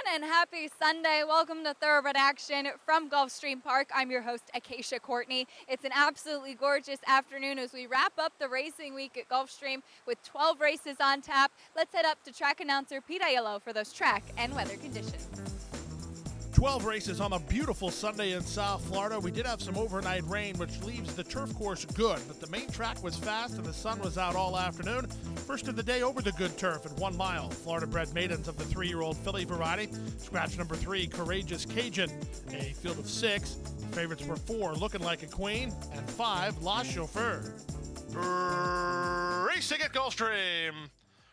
and happy Sunday. Welcome to Thoroughbred Action from Gulfstream Park. I'm your host, Acacia Courtney. It's an absolutely gorgeous afternoon as we wrap up the racing week at Gulfstream with 12 races on tap. Let's head up to track announcer Pete Aiello for those track and weather conditions. 12 races on a beautiful Sunday in South Florida. We did have some overnight rain, which leaves the turf course good, but the main track was fast and the sun was out all afternoon. First of the day over the good turf at 1 mile. Florida-bred maidens of the 3-year-old filly variety. Scratch number 3, Courageous Cajun. A field of 6. Favorites were 4, Looking Like a Queen, and 5, La Chauffeur. Racing at Gulfstream.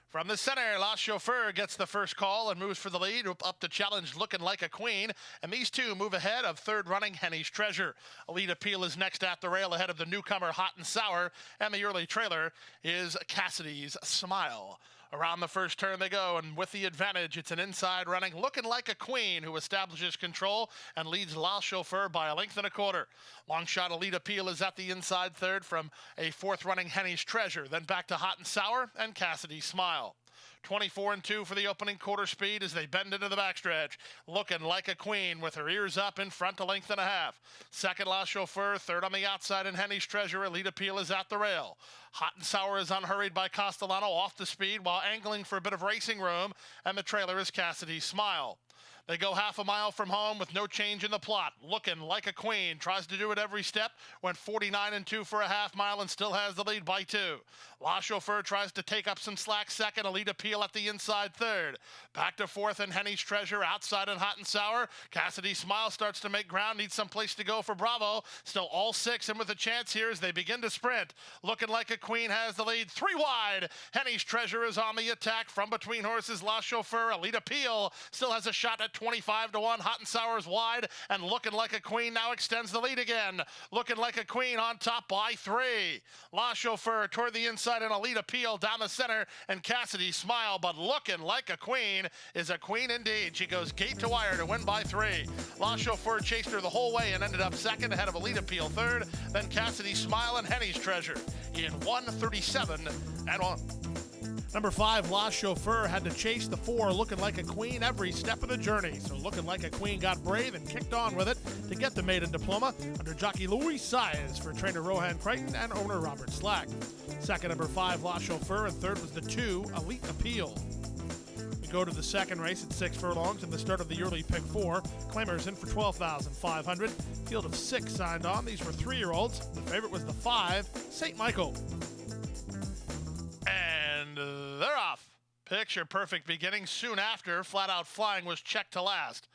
From the center, La Chauffeur gets the first call and moves for the lead, up to challenge Looking Like a Queen. And these two move ahead of third running Henny's Treasure. Elite Appeal is next at the rail ahead of the newcomer Hot and Sour. And the early trailer is Cassidy's Smile. Around the first turn they go, and with the advantage, it's an inside running Looking Like a Queen who establishes control and leads La Chauffeur by a length and a quarter. Long shot Elite Appeal is at the inside third from a fourth running Henny's Treasure, then back to Hot and Sour and Cassidy's Smile. 24-2 for the opening quarter speed as they bend into the backstretch. Looking Like a Queen with her ears up in front, a length and a half. Second, La Chauffeur. Third on the outside, and Henny's Treasure. Elite Appeal is at the rail. Hot and Sour is unhurried by Castellano off the speed while angling for a bit of racing room, and the trailer is Cassidy's Smile. They go half a mile from home with no change in the plot. Looking Like a Queen tries to do it every step. Went 49-2 for a half mile and still has the lead by 2. La Chauffeur tries to take up some slack second. Elite Appeal at the inside third. Back to fourth and Henny's Treasure outside and Hot and Sour. Cassidy Smile starts to make ground. Needs some place to go for Bravo. Still all 6 and with a chance here as they begin to sprint. Looking Like a Queen has the lead. 3 wide. Henny's Treasure is on the attack from between horses. La Chauffeur. Elite Appeal still has a shot at 25-1. Hot and Sour is wide, and Looking Like a Queen now extends the lead again. Looking Like a Queen on top by 3. La Chauffeur toward the inside and Elite Appeal down the center, and Cassidy Smile, but Looking Like a Queen is a queen indeed. She goes gate to wire to win by 3. La Chauffeur chased her the whole way and ended up second ahead of Elite Appeal third, then Cassidy Smile and Henny's Treasure in 1:37-1. Number 5, La Chauffeur, had to chase the 4, Looking Like a Queen, every step of the journey. So Looking Like a Queen got brave and kicked on with it to get the maiden diploma under jockey Louis Saez for trainer Rohan Crichton and owner Robert Slack. Second, number 5, La Chauffeur, and third was the 2, Elite Appeal. We go to the second race at 6 furlongs and the start of the early pick 4. Claimers in for $12,500. Field of 6 signed on. These were 3-year-olds. The favorite was the 5, St. Michael. And they're off. Picture perfect beginning. Soon after, Flat Out Flying was checked to last.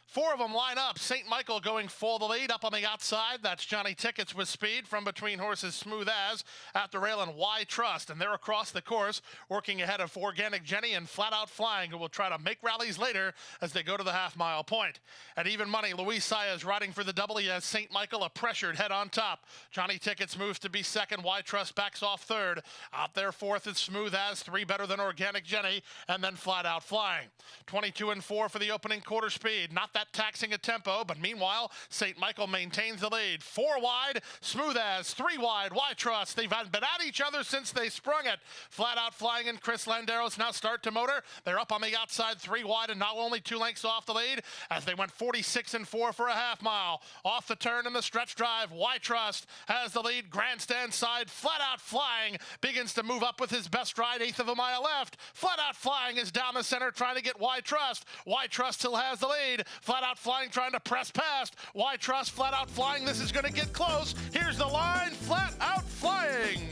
4 of them line up. St. Michael going for the lead. Up on the outside, that's Johnny Tickets with speed. From between horses, Smooth As at the rail and Why Trust. And they're across the course, working ahead of Organic Jenny and Flat Out Flying, who will try to make rallies later as they go to the half-mile point. At even money, Luis Saez riding for the double. He has St. Michael a pressured head on top. Johnny Tickets moves to be second. Why Trust backs off third. Out there fourth is Smooth As, 3 better than Organic Jenny, and then Flat Out Flying. 22-4 for the opening quarter speed. Not that taxing a tempo, but meanwhile, St. Michael maintains the lead. 4 wide, Smooth As, 3 wide, Why Trust. They've been at each other since they sprung it. Flat Out Flying and Chris Landeros now start to motor. They're up on the outside, 3 wide, and now only 2 lengths off the lead as they went 46-4 for a half mile. Off the turn in the stretch drive, Why Trust has the lead. Grandstand side, Flat Out Flying begins to move up with his best ride, 1/8 of a mile left. Flat Out Flying is down the center trying to get Why Trust. Why Trust still has the lead. Flat Out Flying trying to press past. Why Trust, Flat Out Flying. This is going to get close. Here's the line. Flat Out Flying.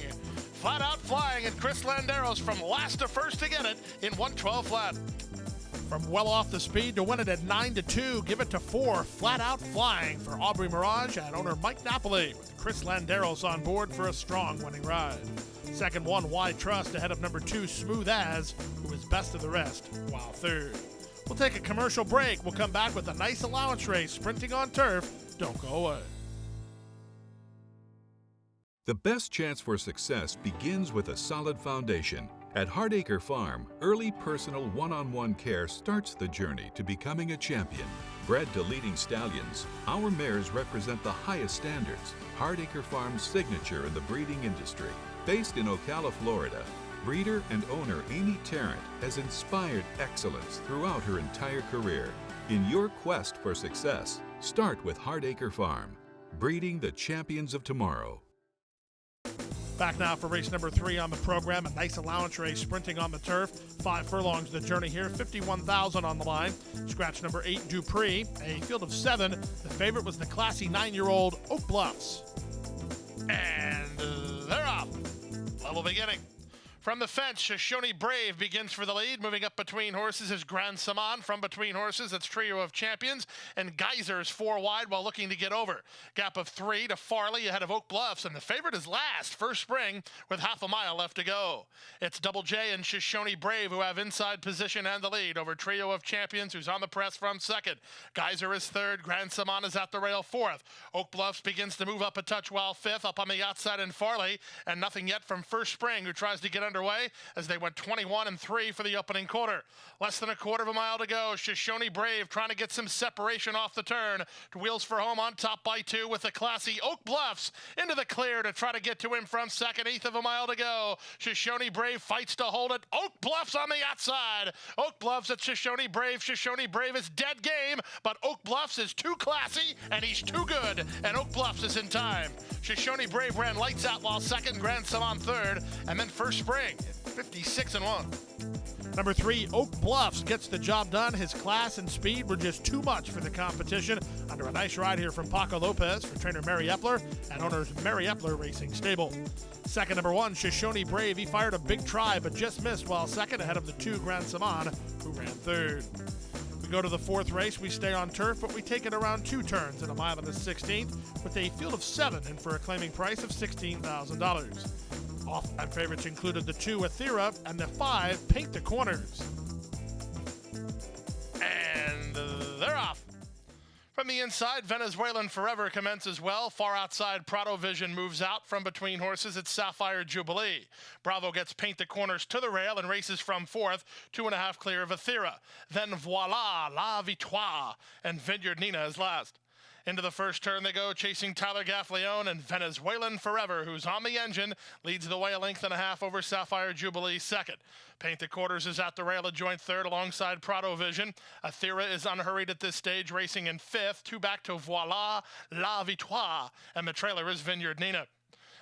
Flat Out Flying and Chris Landeros from last to first to get it in 1:12 flat. From well off the speed to win it at 9-2, give it to 4, Flat Out Flying for Aubrey Mirage and owner Mike Napoli, with Chris Landeros on board for a strong winning ride. Second, 1, Why Trust ahead of number 2, Smooth As, who is best of the rest, while third. We'll take a commercial break. We'll come back with a nice allowance race sprinting on turf. Don't go away. The best chance for success begins with a solid foundation. At Hardacre Farm, early personal one-on-one care starts the journey to becoming a champion. Bred to leading stallions, our mares represent the highest standards. Hardacre Farm's signature in the breeding industry. Based in Ocala, Florida, Breeder and owner Amy Tarrant has inspired excellence throughout her entire career. In your quest for success, start with Hardacre Farm, breeding the champions of tomorrow. Back now for race number 3 on the program. A nice allowance race sprinting on the turf. 5 furlongs the journey here. 51,000 on the line. Scratch number 8, Dupree. A field of 7. The favorite was the classy 9-year-old Oak Bluffs. And they're off. Level beginning. From the fence, Shoshone Brave begins for the lead. Moving up between horses is Grand Saman. From between horses, it's Trio of Champions. And Geyser's 4 wide while looking to get over. Gap of 3 to Farley ahead of Oak Bluffs. And the favorite is last, First Spring, with half a mile left to go. It's Double J and Shoshone Brave who have inside position and the lead over Trio of Champions, who's on the press from second. Geyser is third. Grand Saman is at the rail fourth. Oak Bluffs begins to move up a touch while fifth. Up on the outside in Farley. And nothing yet from First Spring, who tries to get underway as they went 21-3 for the opening quarter. Less than a quarter of a mile to go. Shoshone Brave trying to get some separation off the turn. Wheels for home on top by 2 with the classy Oak Bluffs into the clear to try to get to him from second. Eighth of a mile to go. Shoshone Brave fights to hold it. Oak Bluffs on the outside. Oak Bluffs at Shoshone Brave. Shoshone Brave is dead game, but Oak Bluffs is too classy and he's too good, and Oak Bluffs is in time. Shoshone Brave ran lights out while second, Grand Saman third, and then First Spring 56-1. Number 3, Oak Bluffs gets the job done. His class and speed were just too much for the competition. Under a nice ride here from Paco Lopez for trainer Mary Epler and owners Mary Epler Racing Stable. Second, number 1, Shoshone Brave. He fired a big try but just missed while second ahead of the 2, Grand Saman, who ran third. We go to the 4th race. We stay on turf, but we take it around 2 turns in a mile and the 16th with a field of 7 and for a claiming price of $16,000. Off-time favorites included the 2, Athera, and the 5, Paint the Corners. And they're off. From the inside, Venezuelan Forever commences well. Far outside, Prado Vision moves out. From between horses, it's Sapphire Jubilee. Bravo gets Paint the Corners to the rail and races from 4th, 2.5 clear of Athera. Then Voila, La Victoire, and Vineyard Nina is last. Into the first turn they go, chasing Tyler Gaffleone, and Venezuelan Forever, who's on the engine, leads the way a length and a half over Sapphire Jubilee second. Paint the Quarters is at the rail, a joint third alongside Prado Vision. Athera is unhurried at this stage, racing in 5th, 2 back to Voila, La Victoire, and the trailer is Vineyard Nina.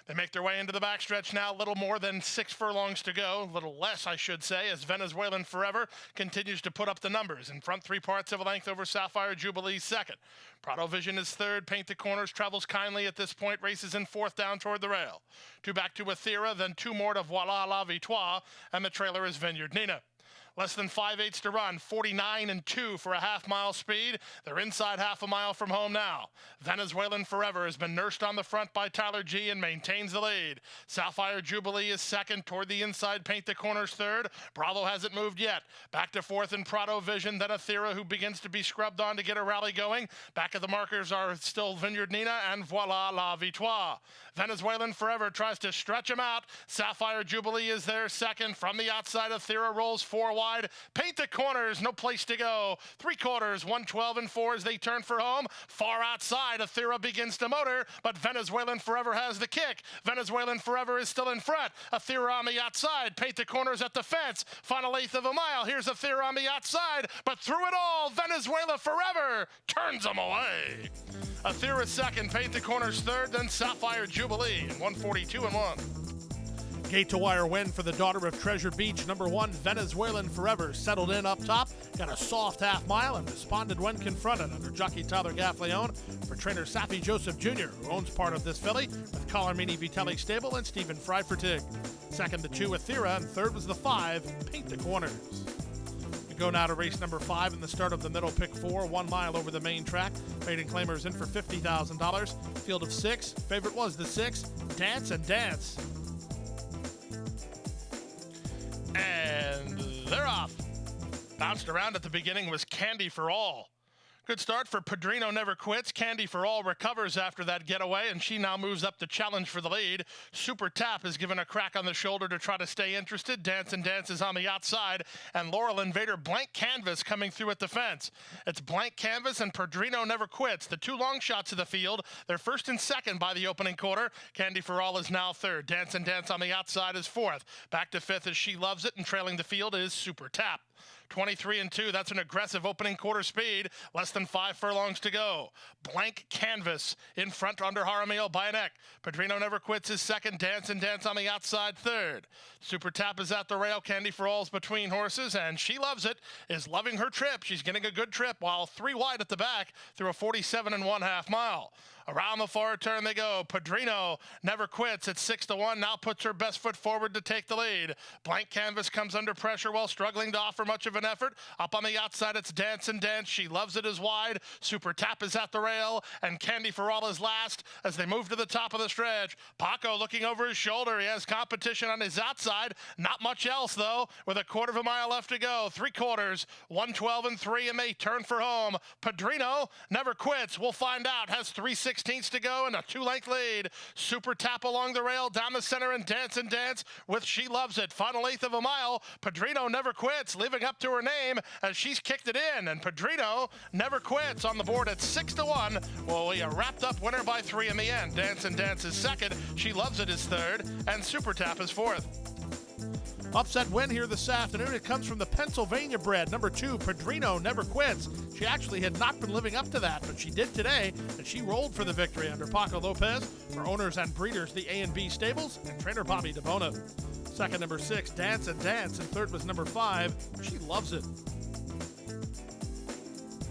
They make their way into the backstretch now, little more than 6 furlongs to go, little less, I should say, as Venezuelan Forever continues to put up the numbers. In front, 3 parts of a length over Sapphire Jubilee second. Prado Vision is third. Paint the Corners travels kindly at this point, races in 4th down toward the rail. 2 back to Athera, then 2 more to Voila La Victoire, and the trailer is Vineyard Nina. Less than 5/8 to run, 49-2 for a half-mile speed. They're inside half a mile from home now. Venezuelan Forever has been nursed on the front by Tyler G and maintains the lead. Sapphire Jubilee is second, toward the inside, Paint the Corners third. Bravo hasn't moved yet. Back to 4th in Prado Vision, then Athera, who begins to be scrubbed on to get a rally going. Back at the markers are still Vineyard Nina and Voila La Victoire. Venezuelan Forever tries to stretch him out. Sapphire Jubilee is there second. From the outside, Athera rolls 4 wide. Paint the Corners, no place to go. 3/4, 112-4 as they turn for home. Far outside, Athera begins to motor, but Venezuelan Forever has the kick. Venezuelan Forever is still in front. Athera on the outside. Paint the Corners at the fence. Final 1/8 of a mile. Here's Athera on the outside, but through it all, Venezuela Forever turns them away. Athera second, Paint the Corners third, then Sapphire Jubilee in 142-1. Gate to wire win for the daughter of Treasure Beach. Number 1, Venezuelan Forever, settled in up top, got a soft half mile and responded when confronted under jockey Tyler Gaffleone for trainer Safi Joseph Jr., who owns part of this filly, with Collarmini Vitelli Stable and Stephen Freifertig. Second, the 2, Athera, and third was the 5, Paint the Corners. We go now to race number 5 in the start of the middle pick 4, 1 mile over the main track. Maiden claimers in for $50,000. Field of 6, favorite was the 6, Dance and Dance. And they're off. Bounced around at the beginning was Candy for All. Good start for Padrino Never Quits. Candy for All recovers after that getaway, and she now moves up to challenge for the lead. Super Tap is given a crack on the shoulder to try to stay interested. Dance and Dance is on the outside, and Laurel Invader Blank Canvas coming through at the fence. It's Blank Canvas and Padrino Never Quits, the two long shots of the field. They're first and second by the opening quarter. Candy for All is now third. Dance and Dance on the outside is fourth. Back to fifth as She Loves It, and trailing the field is Super Tap. 23-2, that's an aggressive opening quarter speed. Less than 5 furlongs to go. Blank Canvas in front under Jaramillo by a neck. Padrino Never Quits is second. Dance and Dance on the outside third. Super Tap is at the rail. Candy for All's between horses, and She Loves It is loving her trip. She's getting a good trip while 3 wide at the back through a 47 1/2 mile. Around the far turn they go. Padrino Never Quits at 6-1. Now puts her best foot forward to take the lead. Blank Canvas comes under pressure while struggling to offer much of an effort. Up on the outside, it's Dance and Dance. She Loves It is wide. Super Tap is at the rail, and Candy for All is last as they move to the top of the stretch. Paco looking over his shoulder. He has competition on his outside. Not much else, though, with a quarter of a mile left to go. 3/4, 1:12 3, and they turn for home. Padrino Never Quits. We'll find out. Has 3/16 to go and a 2-length lead. Super Tap along the rail, down the center, and Dance with She Loves It. Final eighth of a mile. Padrino Never Quits, living up to her name as she's kicked it in, and Padrino Never Quits on the board at 6-1. Well, we wrapped up winner by 3 in the end. Dance and Dance is second. She Loves It is third, and Super Tap is fourth. Upset win here this afternoon. It comes from the Pennsylvania bred, number 2, Padrino Never Quits. She actually had not been living up to that, but she did today, and she rolled for the victory under Paco Lopez. For owners and breeders, the A&B Stables, and trainer Bobby DeBona. Second, number 6, Dance and Dance, and third was number 5, She Loves It.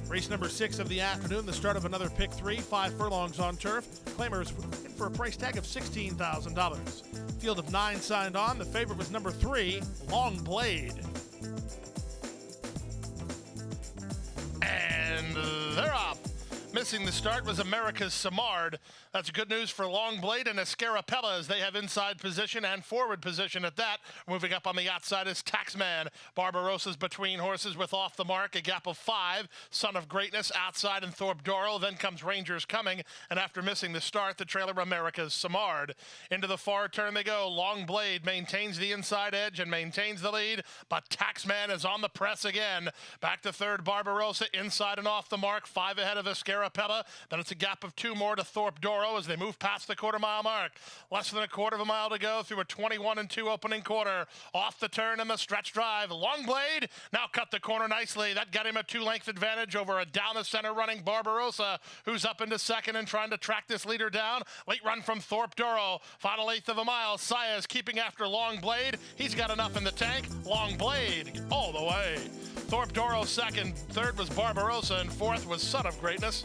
Race number 6 of the afternoon, the start of another pick 3, 5 furlongs on turf. Claimers in for a price tag of $16,000. Field of 9 signed on. The favorite was number 3, Long Blade. And they're off. Missing the start was America's Samard. That's good news for Long Blade and Escarapella as they have inside position and forward position at that. Moving up on the outside is Taxman. Barbarossa's between horses with Off the Mark, a gap of 5. Son of Greatness outside and Thorpe Doral. Then comes Rangers Coming. And after missing the start, the trailer America's Samard. Into the far turn they go. Long Blade maintains the inside edge and maintains the lead. But Taxman is on the press again. Back to third, Barbarossa inside and Off the Mark. 5 ahead of Escarapella. Then it's a gap of 2 more to Thorpe Doral as they move past the quarter-mile mark. Less than a quarter of a mile to go through a 21-2 opening quarter. Off the turn in the stretch drive. Long Blade now cut the corner nicely. That got him a 2-length advantage over a down-the-center running Barbarossa, who's up into second and trying to track this leader down. Late run from Thorpe Doral. Final eighth of a mile. Saez keeping after Long Blade. He's got enough in the tank. Long Blade all the way. Thorpe Doral second. Third was Barbarossa, and fourth was Son of Greatness.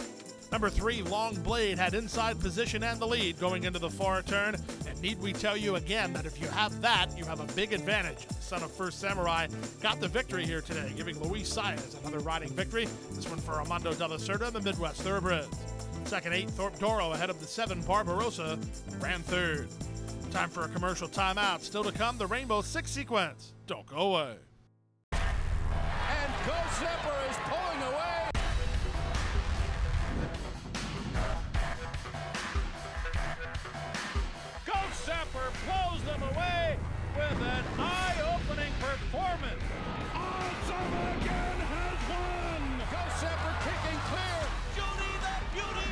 Number 3, Long Blade, had inside position and the lead going into the far turn. And need we tell you again that if you have that, you have a big advantage. The son of First Samurai got the victory here today, giving Luis Saez another riding victory. This one for Armando de la Cerda, the Midwest Thoroughbreds. Second, 8, Thorpe Doral ahead of the 7, Barbarossa, ran third. Time for a commercial timeout. Still to come, the Rainbow Six sequence. Don't go away. And Ghost Zephyr is pulling away. Zephyr blows them away with an eye-opening performance. Awesome again has won. Ghost Zephyr kicking clear. Judy the Beauty.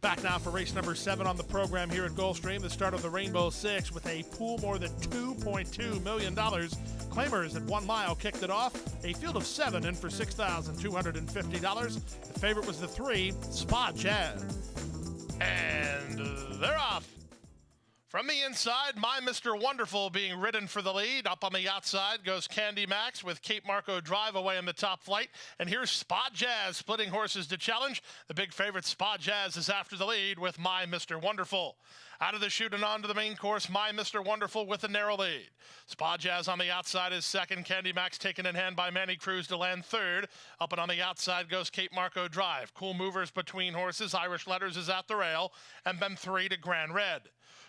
Back now for race number 7 on the program here at Gulfstream, the start of the Rainbow Six with a pool more than $2.2 million. Claimers at 1 mile kicked it off. A field of 7 in for $6,250. The favorite was the 3, Spa Jazz. And they're off. From the inside, My Mr. Wonderful being ridden for the lead. Up on the outside goes Candy Max with Cape Marco Drive away in the top flight. And here's Spot Jazz splitting horses to challenge. The big favorite Spot Jazz is after the lead with My Mr. Wonderful. Out of the chute and on to the main course, My Mr. Wonderful with a narrow lead. Spa Jazz on the outside is second. Candy Max taken in hand by Manny Cruz to land third. Up and on the outside goes Cape Marco Drive. Cool movers between horses. Irish Letters is at the rail. And then 3 to Grand Red.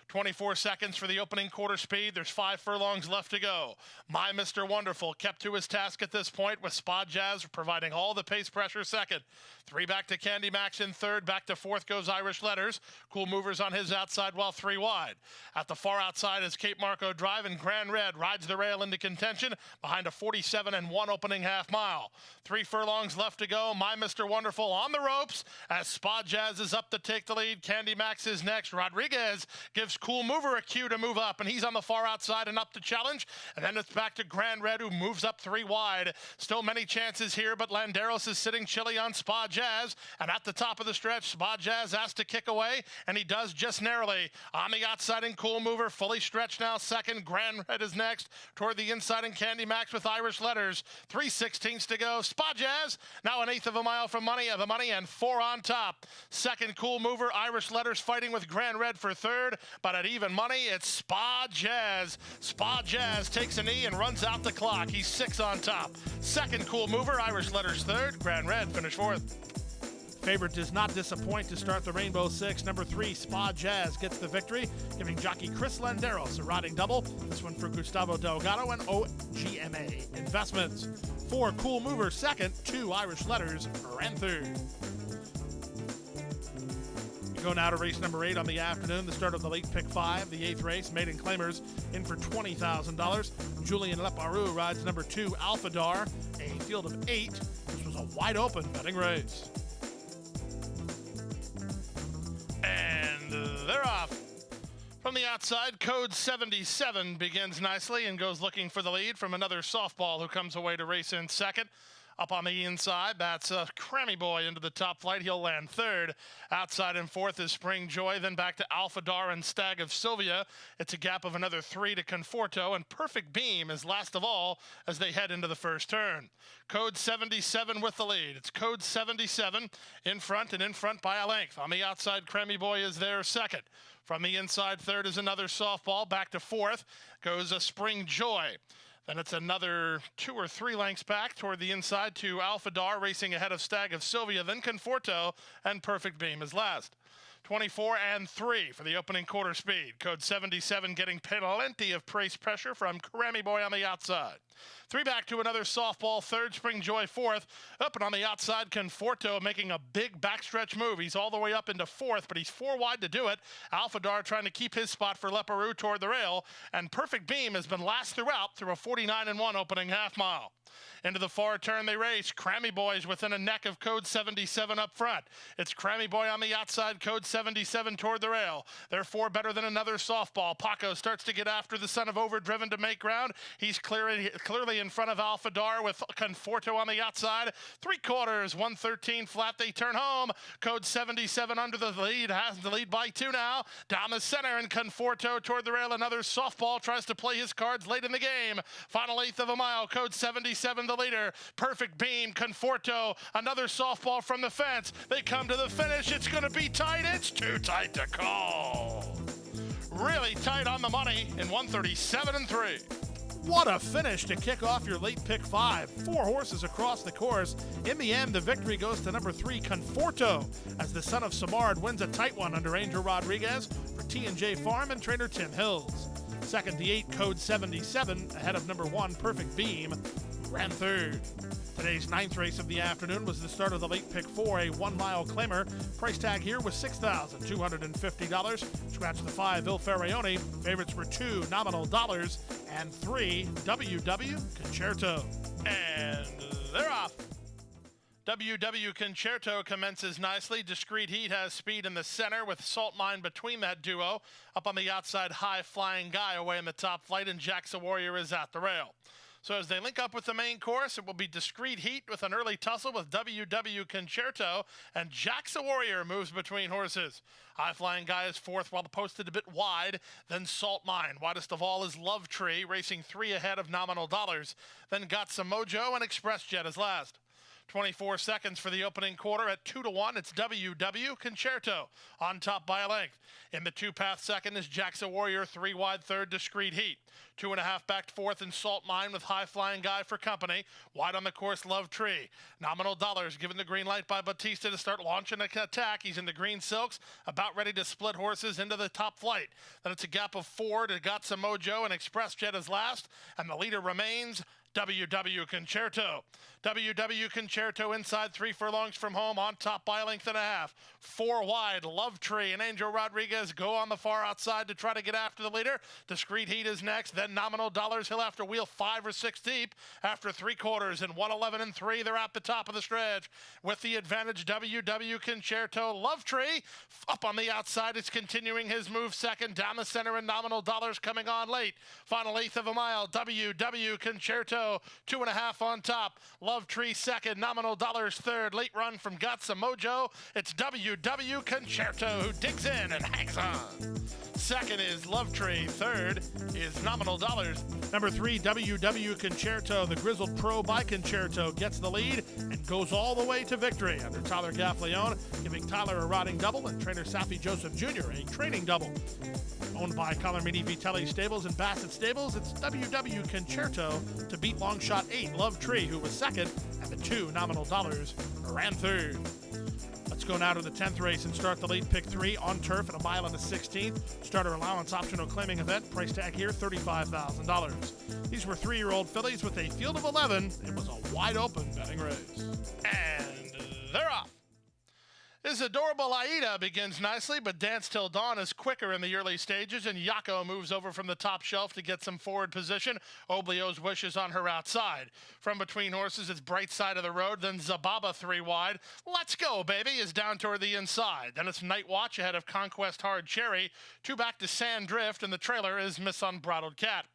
24 seconds for the opening quarter speed. There's 5 furlongs left to go. My Mr. Wonderful kept to his task at this point with Spa Jazz providing all the pace pressure second. 3 back to Candy Max in third. Back to fourth goes Irish Letters. Cool Movers on his outside while 3 wide. At the far outside is Cape Marco Drive, and Grand Red rides the rail into contention behind a 47-1 opening half mile. 3 furlongs left to go. My Mr. Wonderful on the ropes as Spa Jazz is up to take the lead. Candy Max is next. Rodriguez gives Cool Mover a cue to move up, and he's on the far outside and up to challenge. And then it's back to Grand Red, who moves up 3 wide. Still many chances here, but Landeros is sitting chilly on Spa Jazz. And at the top of the stretch, Spa Jazz has to kick away, and he does just narrowly. On the outside in Cool Mover, fully stretched now second. Grand Red is next. Toward the inside in Candy Max with Irish Letters. 3/16 to go. Spa Jazz now an eighth of a mile from the money, and 4 on top. Second, Cool Mover. Irish Letters fighting with Grand Red for third, but at even money, it's Spa Jazz. Spa Jazz takes a knee and runs out the clock. He's 6 on top. Second, Cool Mover. Irish Letters third. Grand Red finish fourth. Favorite does not disappoint to start the Rainbow Six. Number 3, Spa Jazz gets the victory, giving jockey Chris Landeros a riding double. This one for Gustavo Delgado and OGMA Investments. 4, Cool Mover second. 2, Irish Letters ran third. We go now to race number 8 on the afternoon, the start of the late pick 5, the 8th race. Maiden Claimers in for $20,000. Julian Leparoux rides number 2, Alpha Dar, a field of 8. This was a wide open betting race. And they're off. From the outside, code 77 begins nicely and goes looking for the lead from another softball who comes away to race in second. Up on the inside, that's Crammy Boy into the top flight. He'll land third. Outside and fourth is Spring Joy, then back to Alpha Dar and Stag of Sylvia. It's a gap of another 3 to Conforto, and Perfect Beam is last of all as they head into the first turn. Code 77 with the lead. It's code 77 in front and in front by a length. On the outside, Crammy Boy is there second. From the inside, third is another softball. Back to fourth goes a Spring Joy. Then it's another 2 or 3 lengths back toward the inside to Alpha Dar, racing ahead of Stag of Sylvia, then Conforto, and Perfect Beam is last. 24-3 for the opening quarter speed. Code 77 getting plenty of pace pressure from Crammy Boy on the outside. 3 back to another softball, third, Spring Joy fourth. Up and on the outside, Conforto making a big backstretch move. He's all the way up into fourth, but he's 4 wide to do it. Alpha Dar trying to keep his spot for Leparoux toward the rail, and Perfect Beam has been last throughout through a 49-1 opening half mile. Into the far turn they race. Crammy Boy's within a neck of code 77 up front. It's Crammy Boy on the outside, code 77 toward the rail. They're 4 better than another softball. Paco starts to get after the son of Overdriven to make ground. He's clearly in front of Alpha Dar with Conforto on the outside. 3/4, 113 flat. They turn home. Code 77 under the lead. Has the lead by 2 now. Down the center and Conforto toward the rail. Another softball tries to play his cards late in the game. Final eighth of a mile. Code 77 the leader. Perfect Beam, Conforto, another softball from the fence. They come to the finish. It's going to be tight. It's too tight to call. Really tight on the money in 137-3. What a finish to kick off your late pick 5. 4 horses across the course. In the end, the victory goes to number 3, Conforto, as the son of Samard wins a tight one under Angel Rodriguez for T&J Farm and trainer Tim Hills. Second, the 8, code 77, ahead of number 1, Perfect Beam, ran third. Today's 9th race of the afternoon was the start of the late pick 4, a 1-mile claimer. Price tag here was $6,250. Scratch the 5, Il Faraone. Favorites were 2, Nominal Dollars, and 3, WW Concerto. And they're off. WW Concerto commences nicely. Discreet Heat has speed in the center with Salt Mine between that duo. Up on the outside, High Flying Guy away in the top flight, and Jack's Warrior is at the rail. So as they link up with the main course, it will be Discreet Heat with an early tussle with WW Concerto, and Jack's Warrior moves between horses. High Flying Guy is fourth while posted a bit wide. Then Salt Mine. Widest of all is Love Tree, racing 3 ahead of Nominal Dollars. Then Got Some Mojo and Express Jet is last. 24 seconds for the opening quarter at 2-1. It's WW Concerto on top by a length. In the two-path second is Jackson Warrior, 3 wide third, Discreet Heat. 2.5 back fourth and Salt Mine with High Flying Guy for company. Wide on the course, Love Tree. Nominal Dollars given the green light by Batista to start launching an attack. He's in the green silks, about ready to split horses into the top flight. Then it's a gap of 4 to Got Some Mojo, and Express Jet is last, and the leader remains WW Concerto. WW Concerto inside 3 furlongs from home, on top by a length and a half. 4 wide, Love Tree and Angel Rodriguez go on the far outside to try to get after the leader. Discreet Heat is next, then Nominal Dollars. He'll have to wheel 5 or 6 deep after 3 quarters, and 1:11 and 3. They're at the top of the stretch with the advantage. WW Concerto. Love Tree up on the outside is continuing his move second. Down the center, and Nominal Dollars coming on late. Final 1/8 of a mile. WW Concerto 2.5 on top. Love Tree second, Nominal Dollars third. Late run from Got Some Mojo. It's WW Concerto who digs in and hangs on. Second is Love Tree. Third is Nominal Dollars. Number 3, WW Concerto, the Grizzled Pro by Concerto, gets the lead and goes all the way to victory under Tyler Gaffleone, giving Tyler a riding double and trainer Safi Joseph Jr. a training double. Owned by Colormini Vitelli Stables and Bassett Stables, it's WW Concerto to beat Longshot 8, Love Tree, who was second, and the 2 Nominal Dollars ran third. Let's go now to the 10th race and start the late pick 3 on turf at a mile and a 16th. Starter allowance optional claiming event. Price tag here, $35,000. These were 3-year-old fillies with a field of 11. It was a wide open betting race. And they're off. This adorable Aida begins nicely, but Dance Till Dawn is quicker in the early stages, and Yako moves over from the top shelf to get some forward position. Oblio's Wish is on her outside. From between horses, it's Bright Side of the Road, then Zababa 3 wide. Let's Go, Baby is down toward the inside. Then it's Night Watch ahead of Conquest Hard Cherry. 2 back to Sand Drift, and the trailer is Miss Unbridled Cat.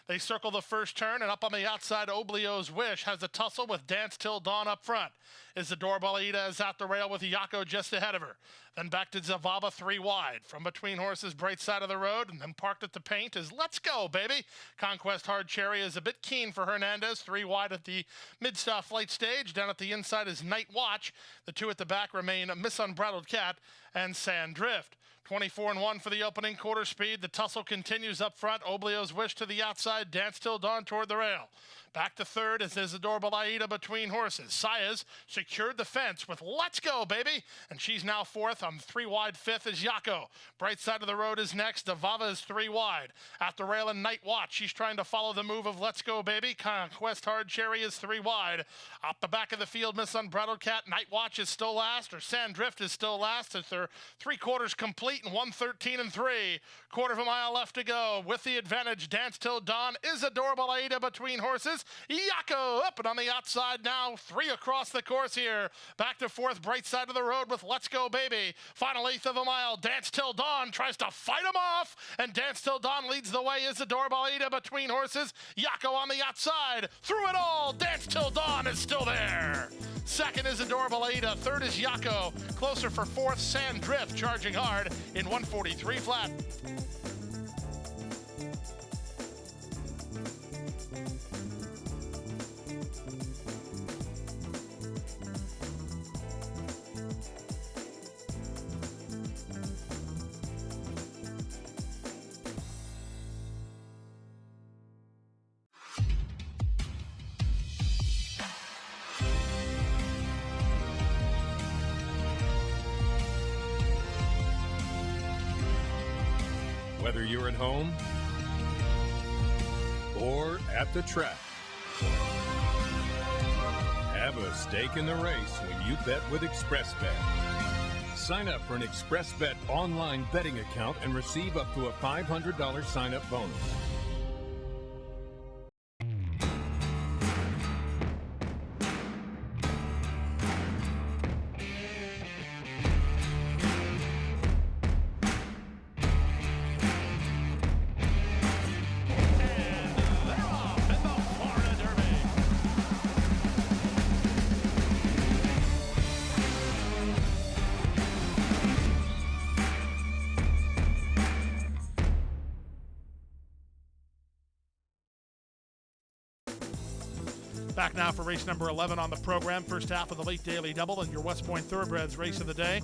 They circle the first turn, and up on the outside, Oblio's Wish has a tussle with Dance Till Dawn up front. Isadora Balida is at the rail with Yako just ahead of her. Then back to Zavaba 3 wide. From between horses, Bright Side of the Road, and then parked at the paint is Let's Go, Baby. Conquest Hard Cherry is a bit keen for Hernandez. 3 wide at the mid-stop flight stage. Down at the inside is Night Watch. The 2 at the back remain Miss Unbridled Cat and Sand Drift. 24 and 1 for the opening quarter speed. The tussle continues up front. Oblio's Wish to the outside. Dance Till Dawn toward the rail. Back to third is Isadora Balida between horses. Saya's secured the fence with Let's Go, Baby. And she's now fourth. On 3 wide fifth is Yako. Bright Side of the Road is next. Davava is 3 wide. At the rail and Night Watch. She's trying to follow the move of Let's Go, Baby. Conquest Hard Cherry is 3 wide. Up the back of the field, Miss Unbridled Cat. Night Watch is still last, or Sand Drift is still last. As they're 3 quarters complete and 1:13 and 3. Quarter of a mile left to go. With the advantage, Dance Till Dawn. Isadora Balida between horses. Yako up and on the outside now. 3 across the course here. Back to fourth, Bright Side of the Road with Let's Go, Baby. Final 1/8 of a mile. Dance Till Dawn tries to fight him off, and Dance Till Dawn leads the way. Isadora Balida between horses. Yako on the outside. Through it all, Dance Till Dawn is still there. Second is Isadora Balida. Third is Yako. Closer for fourth, Sand Drift charging hard in 1:43 flat. Whether you're at home or at the track, have a stake in the race when you bet with ExpressBet. Sign up for an ExpressBet online betting account and receive up to a $500 sign-up bonus. Back now for race number 11 on the program. First half of the late daily double and your West Point Thoroughbreds race of the day.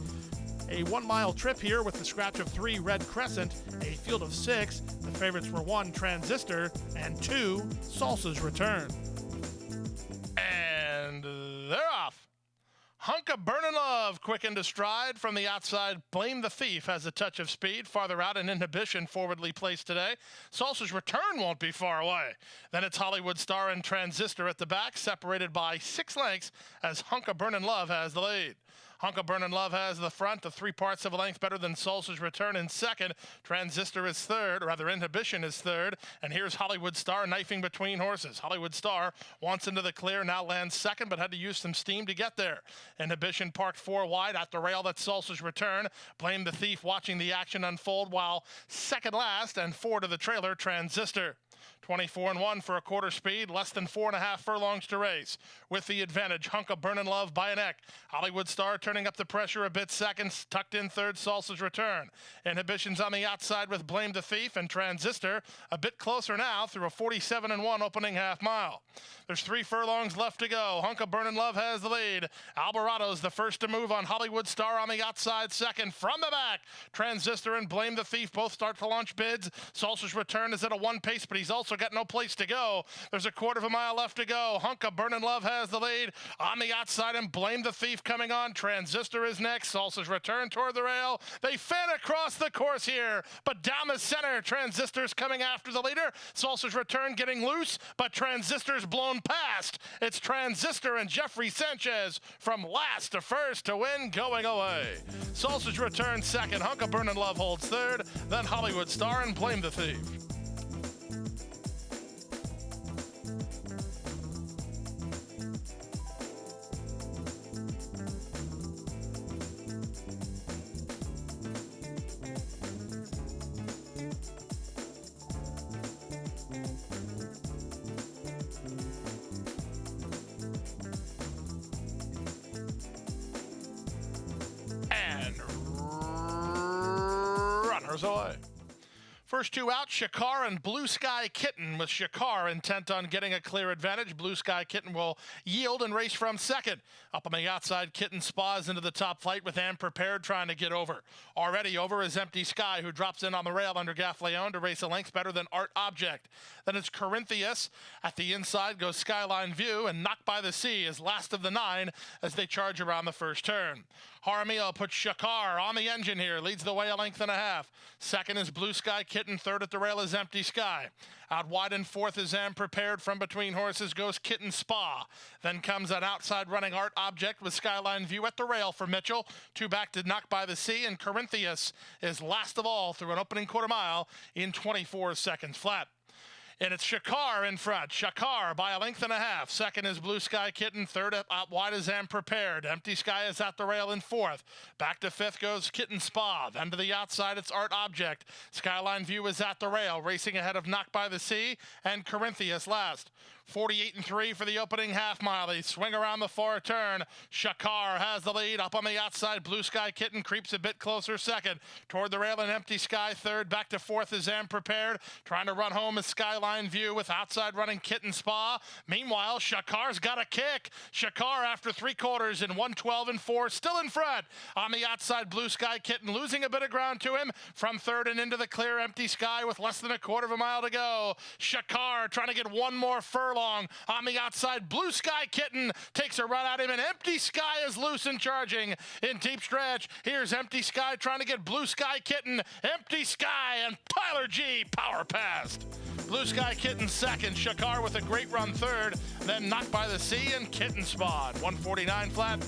A 1 mile trip here with the scratch of 3 Red Crescent, a field of 6. The favorites were 1 Transistor and 2 Salsa's Return. And they're off. Hunka Burnin' Love quick into stride from the outside. Blame the Thief has a touch of speed. Farther out, an Inhibition forwardly placed today. Salsa's Return won't be far away. Then it's Hollywood Star and Transistor at the back, separated by 6 lengths as Hunka Burnin' Love has the lead. Hunka Burnin' Love has the front, the 3 parts of a length better than Salsa's Return in second. Transistor is third, or rather Inhibition is third. And here's Hollywood Star knifing between horses. Hollywood Star wants into the clear, now lands second, but had to use some steam to get there. Inhibition parked 4 wide at the rail, that's Salsa's Return. Blame the Thief watching the action unfold, while second last and 4 to the trailer, Transistor. 24-1 for a quarter speed, less than 4.5 furlongs to race. With the advantage, Hunka Burnin' Love by a neck. Hollywood Star turning up the pressure a bit seconds, tucked in third, Salsa's Return. Inhibitions on the outside with Blame the Thief and Transistor a bit closer now through a 47-1 opening half mile. There's 3 furlongs left to go. Hunka Burnin' Love has the lead. Alvarado's the first to move on Hollywood Star on the outside second. From the back, Transistor and Blame the Thief both start to launch bids. Salsa's Return is at a 1 pace, but he's also got no place to go. There's a quarter of a mile left to go. Hunka Burnin' Love has the lead. On the outside and Blame the Thief coming on. Transistor is next. Salsa's Return toward the rail. They fan across the course here, but down the center, Transistor's coming after the leader. Salsa's Return getting loose, but Transistor's blown past. It's Transistor and Jeffrey Sanchez from last to first to win, going away. Salsa's Return second. Hunka Burnin' Love holds third. Then Hollywood Star and Blame the Thief. And runners away. First 2 out, Shakar and Blue Sky Kitten, with Shakar intent on getting a clear advantage. Blue Sky Kitten will yield and race from second. Up on the outside, Kitten spas into the top flight with Am Prepared trying to get over. Already over is Empty Sky, who drops in on the rail under Gaffleon to race a length better than Art Object. Then it's Corinthius. At the inside goes Skyline View, and Knocked by the Sea is last of the 9 as they charge around the first turn. Jaramillo puts Shakar on the engine here, leads the way a length and a half. Second is Blue Sky Kitten, third at the rail is Empty Sky. Out wide and fourth is Am Prepared. From between horses goes Kitten Spa. Then comes an outside running Art Object with Skyline View at the rail for Mitchell. 2 back to Knocked by the Sea, and Corinthius is last of all through an opening quarter mile in 24 seconds flat. And it's Shakar in front. Shakar by a length and a half. Second is Blue Sky Kitten. Third out wide is Am Prepared. Empty Sky is at the rail in fourth. Back to fifth goes Kitten Spa. Then to the outside, it's Art Object. Skyline View is at the rail, racing ahead of Knocked by the Sea and Corinthius last. 48-3 for the opening half mile. They swing around the far turn. Shakar has the lead. Up on the outside, Blue Sky Kitten creeps a bit closer second. Toward the rail and Empty Sky third. Back to fourth is Am Prepared. Trying to run home is Skyline View with outside running Kitten Spa. Meanwhile, Shakar's got a kick. Shakar after 3 quarters in 1:12-4, still in front. On the outside, Blue Sky Kitten losing a bit of ground to him. From third and into the clear, Empty Sky with less than a quarter of a mile to go. Shakar trying to get one more furlong. On the outside, Blue Sky Kitten takes a run at him, and Empty Sky is loose and charging in deep stretch. Here's Empty Sky trying to get Blue Sky Kitten. Empty Sky and Tyler G power passed. Blue Sky Kitten second. Shakar with a great run third. Then Knocked by the Sea and Kitten Spawn. 149 flat.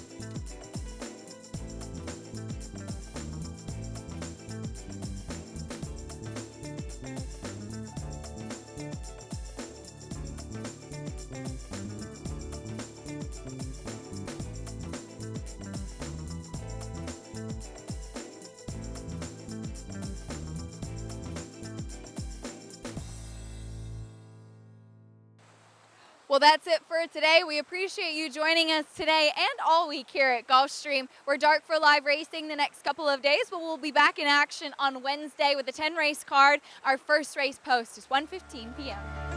Well, that's it for today. We appreciate you joining us today and all week here at Gulfstream. We're dark for live racing the next couple of days, but we'll be back in action on Wednesday with a 10-race card. Our first race post is 1:15 p.m.